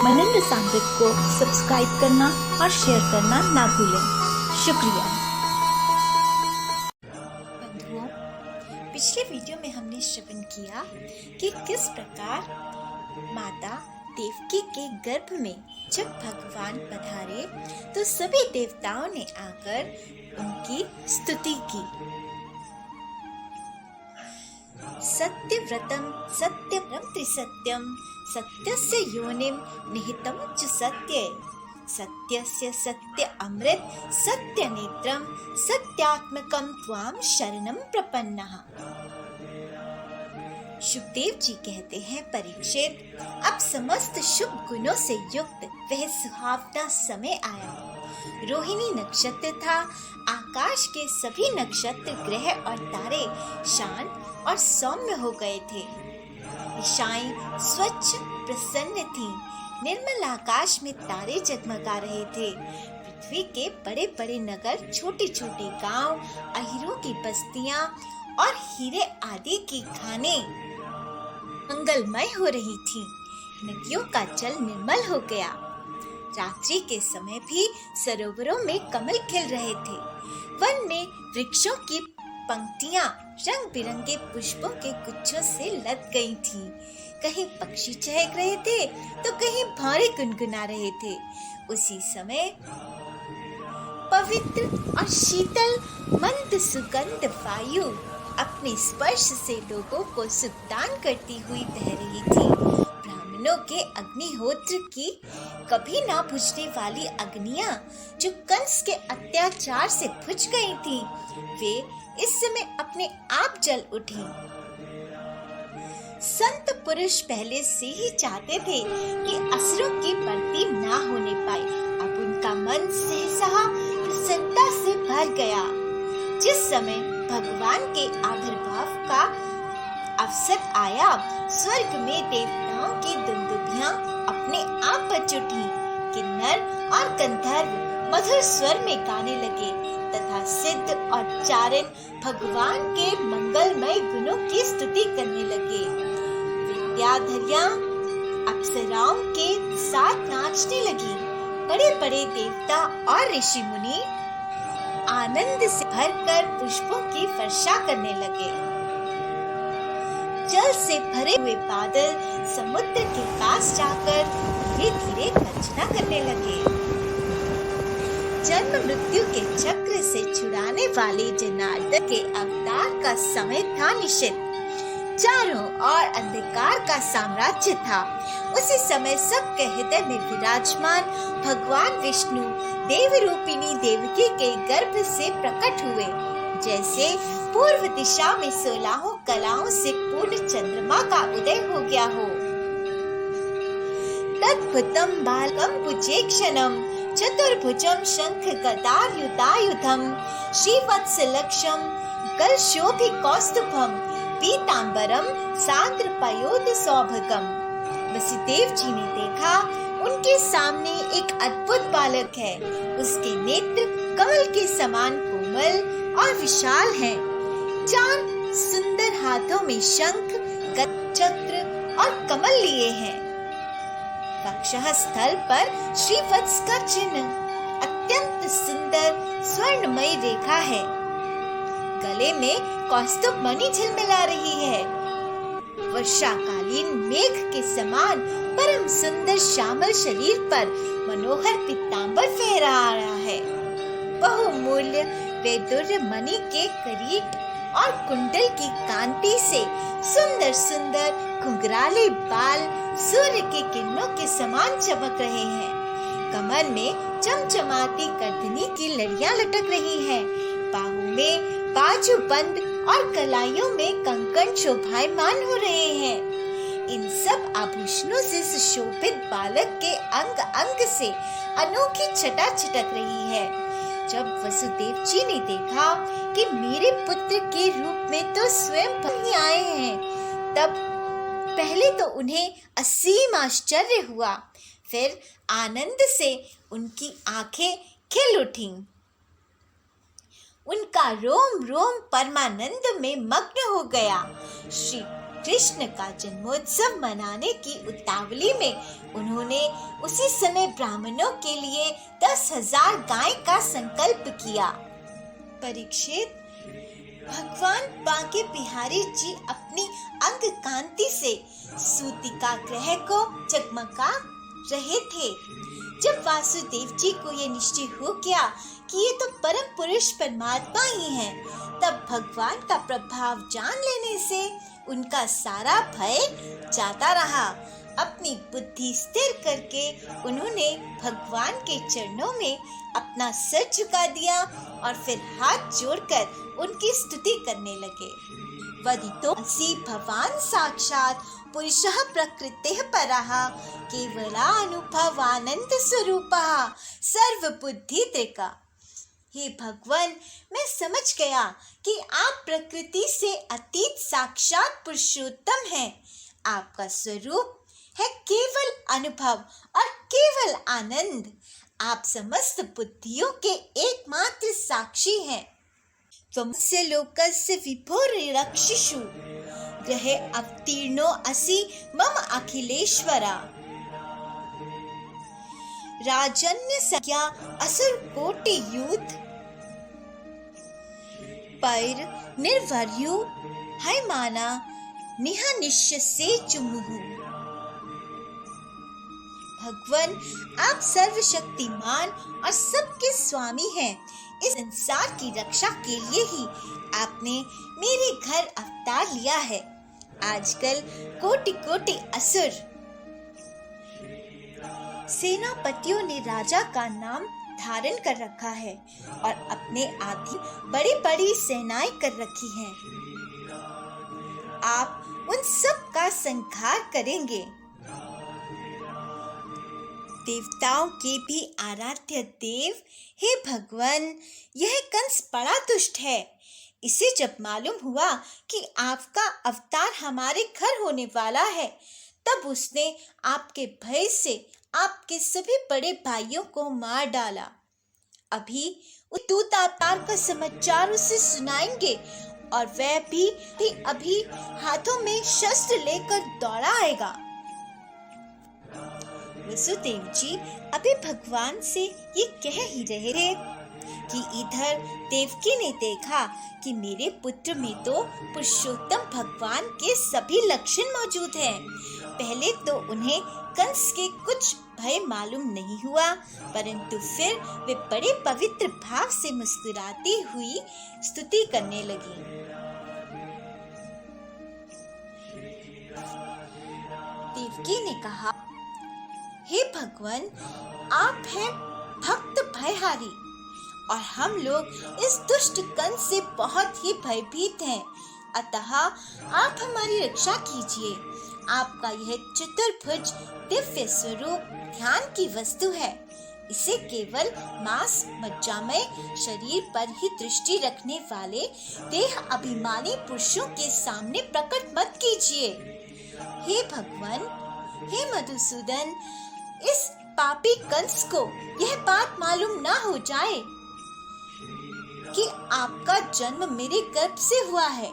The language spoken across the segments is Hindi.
मनिंद्र सांगत को सब्सक्राइब करना और शेयर करना ना भूलें। शुक्रिया। बंधुओं, पिछले वीडियो में हमने श्रवण किया कि किस प्रकार माता देवकी के गर्भ में जब भगवान पधारे तो सभी देवताओं ने आकर उनकी स्तुति की। सत्यव्रतम सत्यम त्रिसत्यम सत्यस्य योनिम निहितम च सत्ये सत्यस्य सत्य अमृत सत्य नेत्रम सत्यात्मकम त्वाम शरणम प्रपन्नः। शुकदेव जी कहते हैं, परीक्षित, अब समस्त शुभ गुणों से युक्त वह सुहावना समय आया। रोहिणी नक्षत्र था। आकाश के सभी नक्षत्र, ग्रह और तारे शांत और सौम्य हो गए थे। दिशाएं स्वच्छ प्रसन्न थीं। निर्मल आकाश में तारे जगमगा रहे थे। पृथ्वी के बड़े बड़े नगर, छोटे छोटे गांव, अहीरों की बस्तियां और हीरे आदि की खानें मंगलमय हो रही थीं। नदियों का जल निर्मल हो गया। रात्रि के समय भी सरोवरों में कमल खिल रहे थे। वन में वृक्षों की पंक्तियां रंग बिरंगे पुष्पों के गुच्छों से लद गई थीं। कहीं पक्षी चहक रहे थे तो कहीं भौरे गुनगुना रहे थे। उसी समय पवित्र और शीतल मंद सुगंध वायु अपने स्पर्श से लोगों को सुखदान करती हुई बह रही थी। ब्राह्मणों के अग्निहोत्र की कभी ना बुझने वाली अग्नियां जो कंस के अत्याचार से बुझ गई थी, वे इस समय अपने आप जल उठी। संत पुरुष पहले से ही चाहते थे कि असुरों की बढ़ती ना होने पाए। अब उनका मन सहसा प्रसन्नता से भर गया। जिस समय भगवान के आविर्भाव का अवसर आया, स्वर्ग में देवताओं की दुंदुभियां अपने आप बज उठी। किन्नर और गंधर्व मधुर स्वर में गाने लगे तथा सिद्ध और चारण भगवान के मंगलमय गुणों की स्तुति करने लगे। विद्याधरियां अप्सराओं के साथ नाचने लगी। बड़े बड़े देवता और ऋषि मुनि आनंद से भरकर पुष्पों की वर्षा करने लगे। जल से भरे हुए बादल समुद्र के पास जाकर धीरे धीरे गर्जना करने लगे। जन्म मृत्यु के चक्र से छुड़ाने वाले जनार्दन के अवतार का समय था निश्चित। चारों ओर अंधकार का साम्राज्य था। उसी समय सबके हृदय में विराजमान भगवान विष्णु देव रूपिणी देवकी के गर्भ से प्रकट हुए। जैसे पूर्व दिशा में 16 कलाओं से पूर्ण चंद्रमा का उदय हो गया हो। तद्भुतम बालकम पुजेक्षणम चतुर्भुजम शंख गदायुधायुधम श्रीवत्सलक्षम गलशोभि कौस्तुभम पीतांबरम सान्द्र पयोध सौभगम। वसुदेव जी ने देखा, उनके सामने एक अद्भुत बालक है। उसके नेत्र कमल के समान कोमल और विशाल हैं। चार सुंदर हाथों में शंख, चक्र और कमल लिए हैं। वक्षः स्थल पर श्रीवत्स का चिन्ह, अत्यंत सुंदर स्वर्णमयी रेखा है। गले में कौस्तुभ मणि झिलमिला रही है। वर्षाकालीन मेघ के समान परम सुंदर श्यामल शरीर पर मनोहर पीतांबर फहरा रहा है। बहुमूल्य वैदुर्य मणि के किरीट और कुंडल की कांति से सुंदर सुंदर घुंघराले बाल सूर्य की किरणों के समान चमक रहे हैं। कमर में चमचमाती कर्दनी की लड़ियां लटक रही हैं। बाहों में बाजूबंद और कलाइयों में कंकण शोभायमान हो रहे हैं। इन सब आभूषणों से सुशोभित बालक के अंग अंग से अनोखी छटा छिटक रही है। जब वसुदेव जी ने देखा कि मेरे पुत्र के रूप में तो स्वयं ही आए हैं, तब पहले तो उन्हें असीम आश्चर्य हुआ। फिर आनंद से उनकी आंखें खिल उठीं। उनका रोम रोम परमानंद में मग्न हो गया। श्री कृष्ण का जन्मोत्सव मनाने की उतावली में उन्होंने उसी समय ब्राह्मणों के लिए 10,000 गाय का संकल्प किया। परीक्षित, भगवान बांके बिहारी जी अपनी अंग कांति से सूतिका ग्रह को जगमगा रहे थे। जब वासुदेव जी को ये निश्चय हो गया कि ये तो परम पुरुष परमात्मा ही हैं, तब भगवान का प्रभाव जान लेने से उनका सारा भय जाता रहा। अपनी बुद्धि स्थिर करके उन्होंने भगवान के चरणों में अपना सिर झुका दिया और फिर हाथ जोड़कर उनकी स्तुति करने लगे। वदितोऽसि भवान् साक्षात् पुरुषः प्रकृतेः परः केवलानुभवानंद स्वरूपः सर्वबुद्धित्रिका। हे भगवान, मैं समझ गया कि आप प्रकृति से अतीत साक्षात पुरुषोत्तम हैं। आपका स्वरूप है केवल अनुभव और केवल आनंद। आप समस्त बुद्धियों के एकमात्र साक्षी हैं। त्वमस्य लोकस्य विभुर्यक्षिषु ग्रहे अवतीर्णो असि मम अखिलेश्वरा। राजन्य संज्ञा असुर कोटि यूथ पैर निर्वर्यु है माना निहा निश्य से चुमुहु। भगवान, आप सर्वशक्तिमान और सबके स्वामी हैं। इस संसार की रक्षा के लिए ही आपने मेरे घर अवतार लिया है। आजकल कोटि कोटि असुर सेनापतियों ने राजा का नाम धारण कर रखा है और अपने आदि बड़ी बड़ी सेनाएं कर रखी हैं। आप उन सब का संहार करेंगे। देवताओं के भी आराध्य देव, हे भगवान, यह कंस बड़ा दुष्ट है। इसे जब मालूम हुआ कि आपका अवतार हमारे घर होने वाला है, तब उसने आपके भय से आपके सभी बड़े भाइयों को मार डाला। अभी दूत अवतार का समाचार उसे सुनाएंगे और वह भी अभी हाथों में शस्त्र लेकर दौड़ा आएगा। वसुदेव जी अभी भगवान से ये कह ही रहे थे कि इधर देवकी ने देखा कि मेरे पुत्र में तो पुरुषोत्तम भगवान के सभी लक्षण मौजूद हैं। पहले तो उन्हें कंस के कुछ भय मालूम नहीं हुआ, परंतु फिर वे बड़े पवित्र भाव से मुस्कुराती हुई स्तुति करने लगी। देवकी ने कहा, हे भगवान, आप हैं भक्त भयहारी और हम लोग इस दुष्ट कंस से बहुत ही भयभीत हैं। अतः आप हमारी रक्षा कीजिए। आपका यह चतुर्भुज दिव्य स्वरूप ध्यान की वस्तु है। इसे केवल मांस मज्जामय शरीर पर ही दृष्टि रखने वाले देह अभिमानी पुरुषों के सामने प्रकट मत कीजिए। हे भगवान, हे मधुसूदन, इस पापी कंस को यह बात मालूम ना हो जाए कि आपका जन्म मेरे गर्भ से हुआ है।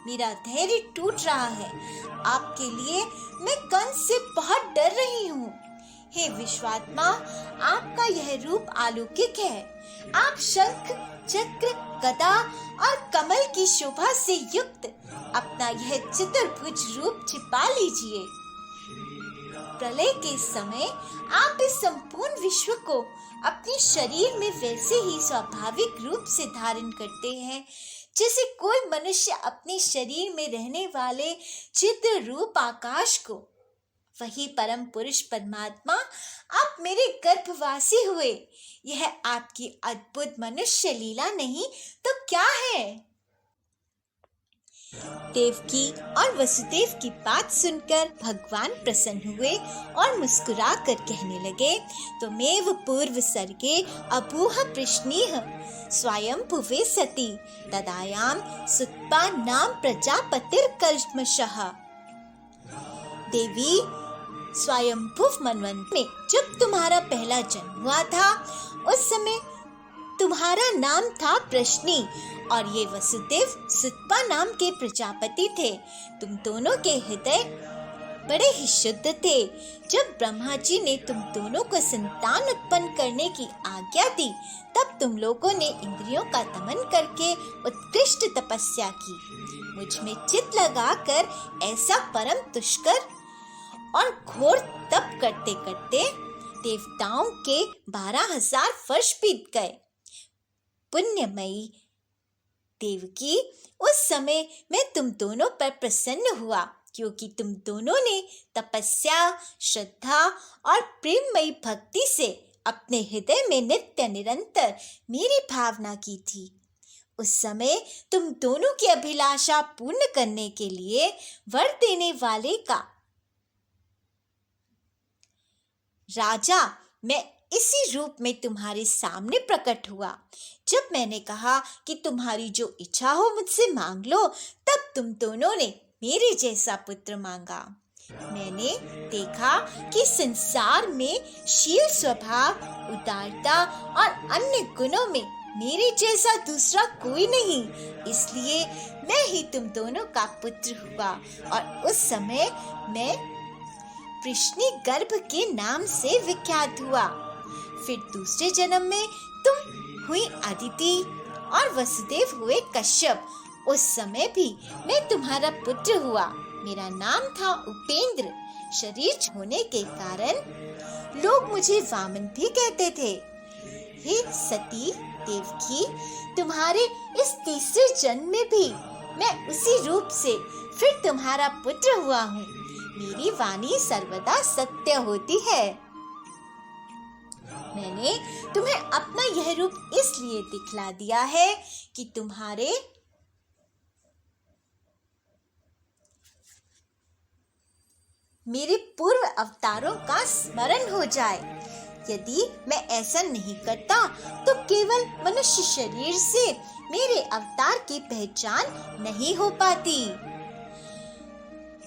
मेरा धैर्य टूट रहा है। आपके लिए मैं कंस से बहुत डर रही हूँ। हे विश्वात्मा, आपका यह रूप अलौकिक है। आप शंख, चक्र, गदा और कमल की शोभा से युक्त अपना यह चतुर्भुज रूप छिपा लीजिए। प्रलय के समय आप इस संपूर्ण विश्व को अपने शरीर में वैसे ही स्वाभाविक रूप से धारण करते हैं जैसे कोई मनुष्य अपने शरीर में रहने वाले चित्र रूप आकाश को। वही परम पुरुष परमात्मा आप मेरे गर्भवासी हुए। यह आपकी अद्भुत मनुष्य लीला नहीं तो क्या है? देवकी और वसुदेव की बात सुनकर भगवान प्रसन्न हुए और मुस्कुरा कर कहने लगे, त्वमेव पूर्व सर्गे अभूः प्रश्नीः स्वयंभुवे सति तदायां सुत्पान्नाम प्रजापतिर्कल्मषः। देवी, स्वयंभुव मनवंतर में जब तुम्हारा पहला जन्म हुआ था, उस समय तुम्हारा नाम था प्रश्नि और ये वसुदेव सुतपा नाम के प्रजापति थे। तुम दोनों के हृदय बड़े ही शुद्ध थे। जब ब्रह्मा जी ने तुम दोनों को संतान उत्पन्न करने की आज्ञा दी, तब तुम लोगों ने इंद्रियों का दमन करके उत्कृष्ट तपस्या की। मुझ में चित्त लगाकर ऐसा परम दुष्कर और घोर तप करते करते देवताओं के 12,000 वर्ष बीत गए। पुण्यमयी देवकी, उस समय मैं तुम दोनों पर प्रसन्न हुआ, क्योंकि तुम दोनों ने तपस्या, श्रद्धा और प्रेममयी भक्ति से अपने हृदय में नित्य निरंतर मेरी भावना की थी। उस समय तुम दोनों की अभिलाषा पूर्ण करने के लिए वर देने वाले का राजा मैं इसी रूप में तुम्हारे सामने प्रकट हुआ। जब मैंने कहा कि तुम्हारी जो इच्छा हो मुझसे मांग लो, तब तुम दोनों ने मेरे जैसा पुत्र मांगा। मैंने देखा कि संसार में शील, स्वभाव, उदारता और अन्य गुणों में मेरे जैसा दूसरा कोई नहीं, इसलिए मैं ही तुम दोनों का पुत्र हुआ और उस समय मैं प्रश्नि गर्भ के नाम से विख्यात हुआ। फिर दूसरे जन्म में तुम हुई अदिति और वसुदेव हुए कश्यप। उस समय भी मैं तुम्हारा पुत्र हुआ। मेरा नाम था उपेंद्र। शरीर होने के कारण लोग मुझे वामन भी कहते थे। हे सती देवकी, तुम्हारे इस तीसरे जन्म में भी मैं उसी रूप से फिर तुम्हारा पुत्र हुआ हूँ। मेरी वाणी सर्वदा सत्य होती है। मैंने तुम्हें अपना यह रूप इसलिए दिखला दिया है कि तुम्हारे मेरे पूर्व अवतारों का स्मरण हो जाए। यदि मैं ऐसा नहीं करता तो केवल मनुष्य शरीर से मेरे अवतार की पहचान नहीं हो पाती।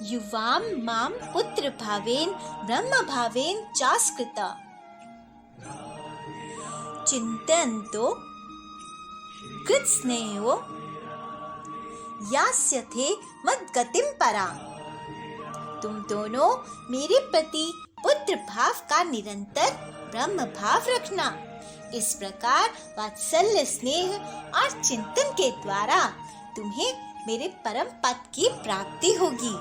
युवाम माम पुत्र भावेन ब्रह्म भावेन चास्कृता चिंतयन्तो कृत्स्नेहो यास्यथे मद्गतिं पराम्। तुम दोनों मेरे प्रति पुत्र भाव का निरंतर ब्रह्म भाव रखना। इस प्रकार वात्सल्य, स्नेह और चिंतन के द्वारा तुम्हें मेरे परम पद की प्राप्ति होगी।